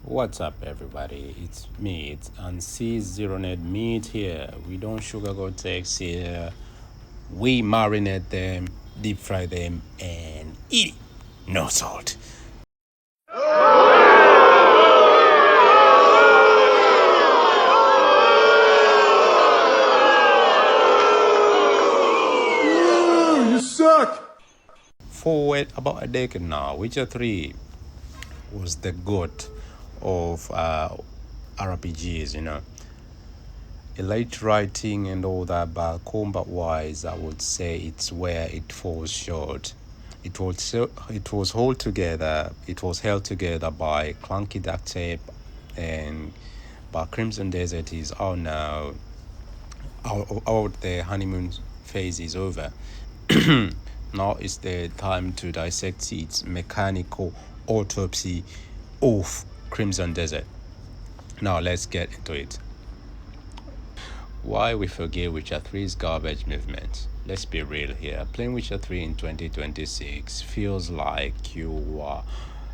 What's up, everybody? It's me, it's NC0net Meat here. We don't sugarcoat text here. We marinate them, deep fry them, and eat it. No salt. You suck! For about a decade now, Witcher 3 was the goat of RPGs, Elite writing and all that, but combat-wise, I would say it's where it falls short. It was held together. It was held together by clunky duct tape, and but Crimson Desert is out now. Out the honeymoon phase is over. Now is the time to dissect its mechanical autopsy of Crimson Desert. Now let's get into it. Why we forget Witcher 3's garbage movement. Let's be real here. Playing Witcher 3 in 2026 feels like you are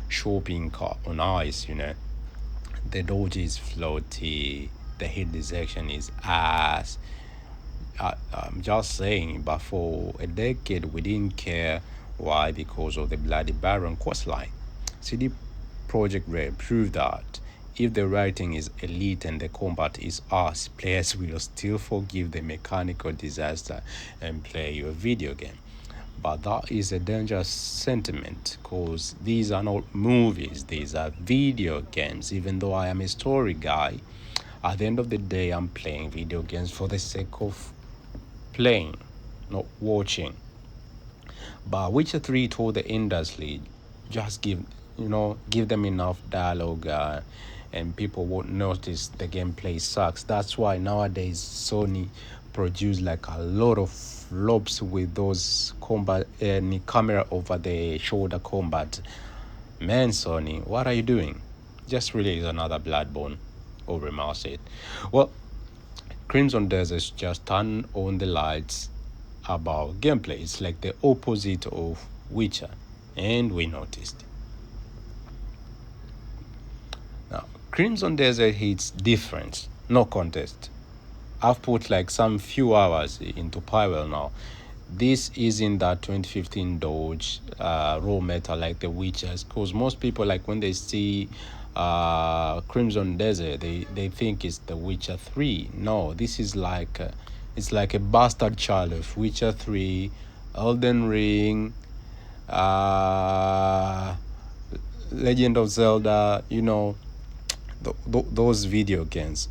shopping on ice, The dodge is floaty, the hit detection is ass. I'm just saying, but for a decade we didn't care. Why? Because of the Bloody Baron questline. CD Projekt Red proved that if the writing is elite and the combat is ass, players will still forgive the mechanical disaster and play your video game. But that is a dangerous sentiment, because these are not movies, these are video games. Even though I am a story guy, at the end of the day I'm playing video games for the sake of playing, not watching. But Witcher 3 told the industry, just give them enough dialogue, and people won't notice the gameplay sucks. That's why nowadays Sony produce like a lot of flops with those combat camera over the shoulder combat. Man, Sony, what are you doing? Just release another Bloodborne or remaster it. Well, Crimson Desert just turn on the lights about gameplay. It's like the opposite of Witcher, and we noticed. Now, Crimson Desert hits different, no contest. I've put like some few hours into Pyrel now. This isn't that 2015 Dodge raw metal like the Witchers, because most people, like, when they see Crimson Desert, they think it's the Witcher 3. No, this is like it's like a bastard child of Witcher 3, Elden Ring, Legend of Zelda, those video games.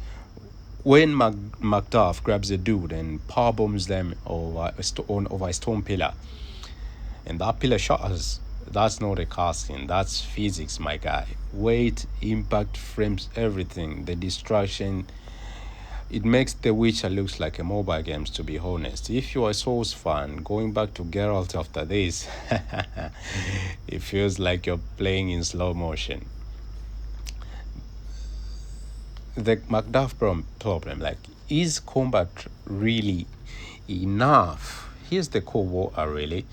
When Macduff grabs a dude and power bombs them over a stone pillar, and that pillar shatters, that's not a casting, that's physics, my guy. Weight, impact, frames, everything. The destruction, it makes The Witcher looks like a mobile game, to be honest. If you are a Souls fan, going back to Geralt after this, it feels like you're playing in slow motion. The Macduff problem, like, is combat really enough? Here's the core water, really.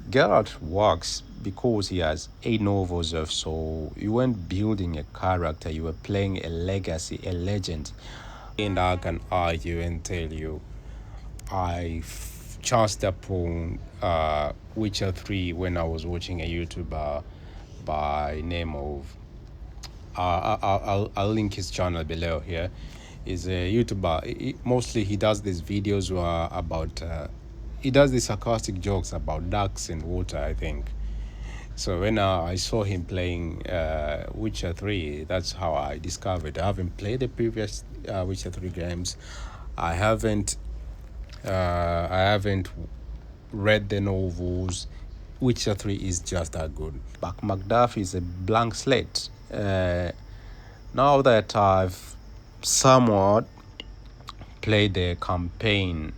Geralt works because he has 8 novels of soul. You weren't building a character, you were playing a legacy, a legend. And I can argue and tell you, I chanced upon Witcher 3 when I was watching a YouTuber by name of I'll link his channel below here. He's a YouTuber. Mostly he does these videos about he does these sarcastic jokes about ducks and water, I think. So when I saw him playing Witcher 3, that's how I discovered. I haven't played the previous Witcher 3 games. I haven't read the novels. Witcher 3 is just that good. But Macduff is a blank slate. Now that I've somewhat played the campaign,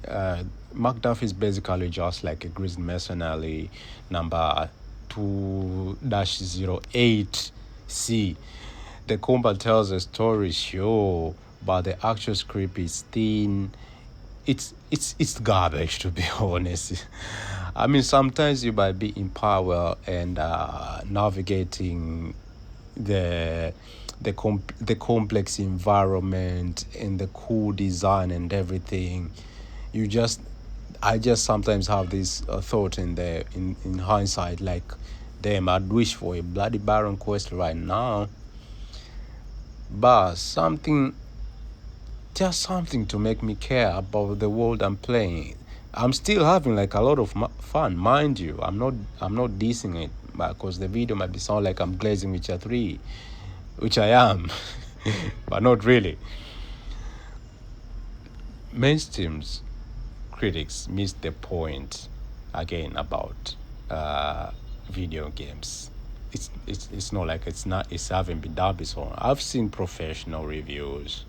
Macduff is basically just like a Greased Mercenary number 2-08C. The combat tells a story, sure, but the actual script is thin. It's garbage, to be honest. I mean, sometimes you might be in power and navigating the the complex environment and the cool design and everything. You just I just sometimes have this thought in hindsight, like, damn, I'd wish for a bloody Baron quest right now, but just something to make me care about the world I'm playing. I'm still having like a lot of fun, mind you. I'm not dissing it, because the video might be sound like I'm glazing Witcher 3, which I am, but not really. Mainstream's critics missed the point again about video games. It's not like it's haven't been done before. I've seen professional reviews,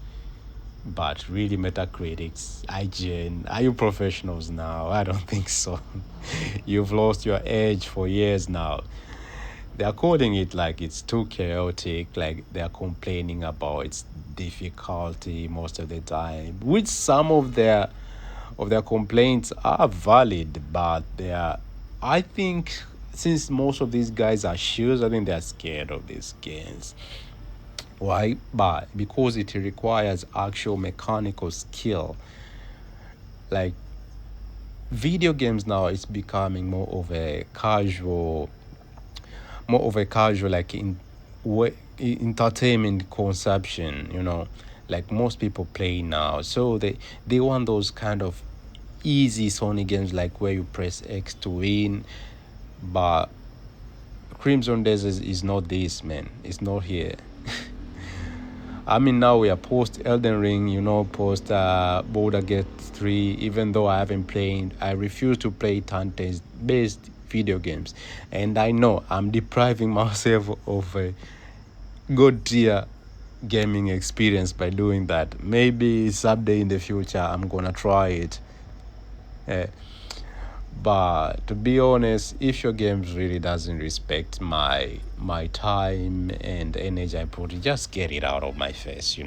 but really Metacritics, IGN, are you professionals now? I don't think so. You've lost your edge for years now. They're calling it like it's too chaotic, like they're complaining about its difficulty most of the time, which some of their complaints are valid, but I think, since most of these guys are shoes, I think they're scared of these games. Why? But because it requires actual mechanical skill. Like, video games now is becoming more of a casual, like entertainment consumption, like most people play now. So they want those kind of easy Sony games, like where you press X to win. But Crimson Desert is not this, man. It's not here. I mean, now we are post Elden Ring, post Border Gate 3. Even though I haven't played, I refuse to play turn-based video games. And I know I'm depriving myself of a good tier gaming experience by doing that. Maybe someday in the future I'm gonna try it. But to be honest, if your games really doesn't respect my time and energy I put, just get it out of my face.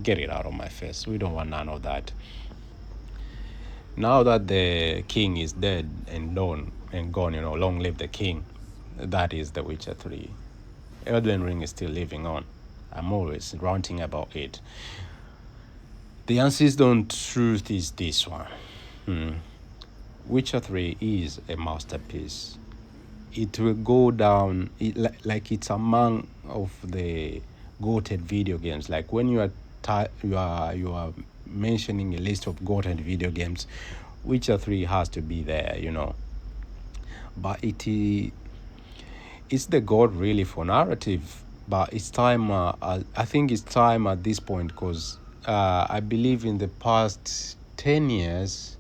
Get it out of my face. We don't want none of that. Now that the king is dead and gone, long live the king. That is The Witcher 3. Elden Ring is still living on. I'm always ranting about it. The unseasoned truth is this one. Witcher 3 is a masterpiece. It will go down like it's among of the goated video games. Like when you are mentioning a list of goated video games, Witcher 3 has to be there, But it's the god really for narrative. But it's time. I think it's time at this point, because I believe in the past 10 years,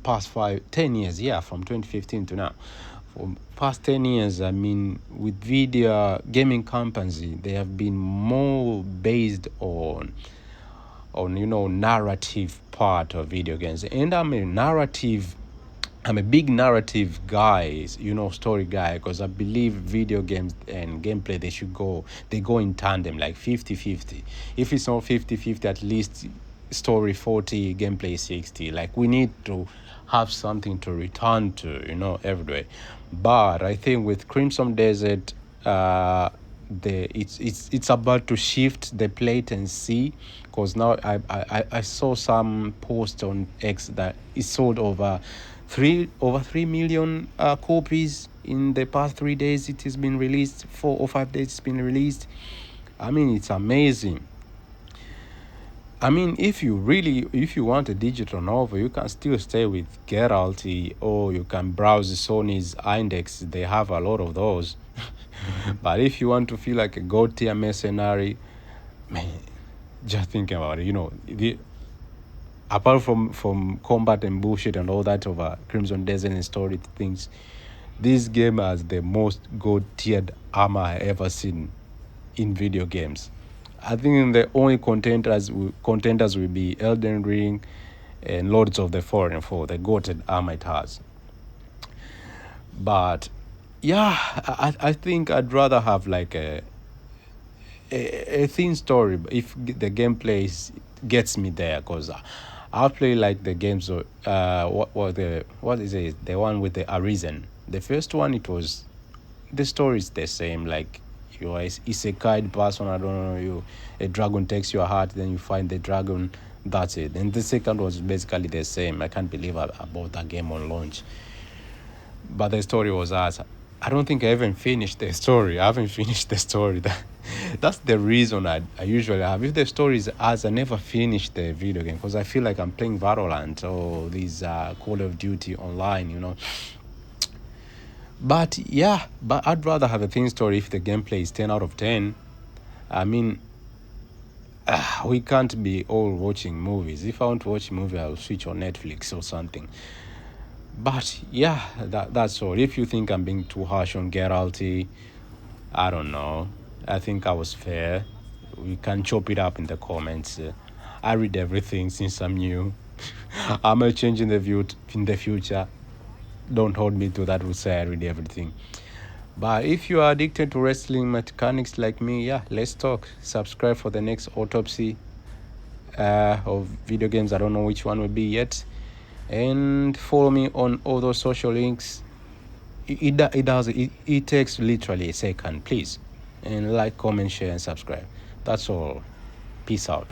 past 10 years, from 2015 to now, for past 10 years, I mean, with video gaming companies, they have been more based on narrative part of video games. And I'm a big narrative guy, story guy, because I believe video games and gameplay, they go in tandem, like 50-50. If it's not 50-50, at least story 40, gameplay 60. Like, we need to have something to return to, every day. But I think with Crimson Desert, it's about to shift the plate and see, because now I saw some post on X that it sold over 3 million copies in the past 3 days. It has been released. 4 or 5 days it's been released. I mean, it's amazing. I mean, if you want a digital novel, you can still stay with Geralt, or you can browse Sony's Index. They have a lot of those. But if you want to feel like a god tier mercenary, man, just think about it. Apart from combat and bullshit and all that over Crimson Desert and story things, this game has the most god tiered armor I ever seen in video games. I think the only contenders will be Elden Ring and Lords of the Fallen for the goated armor it has. But yeah, I think I'd rather have like a thin story if the gameplay gets me there, because I'll play like the games of what is it, the one with the Arisen. The first one, the story is the same, like you are isekai person, I don't know, you, a dragon takes your heart, then you find the dragon, that's it. And the second was basically the same. I can't believe I bought that game on launch. But the story was as, I don't think I even finished the story. I haven't finished the story. That's the reason I usually have. If the story is as, I never finish the video game because I feel like I'm playing Valorant or these Call of Duty online, you know. But yeah, but I'd rather have a thin story if the gameplay is 10 out of 10. I mean, we can't be all watching movies. If I want to watch a movie, I'll switch on Netflix or something. But yeah, that's all. If you think I'm being too harsh on Geralty, I don't know. I think I was fair. We can chop it up in the comments. I read everything since I'm new. I might change in the future. Don't hold me to that. Will say I read everything. But if you are addicted to wrestling mechanics like me, yeah, let's talk. Subscribe for the next autopsy of video games. I don't know which one will be yet. And follow me on all those social links. It takes literally a second, please. And like, comment, share, and subscribe. That's all. Peace out.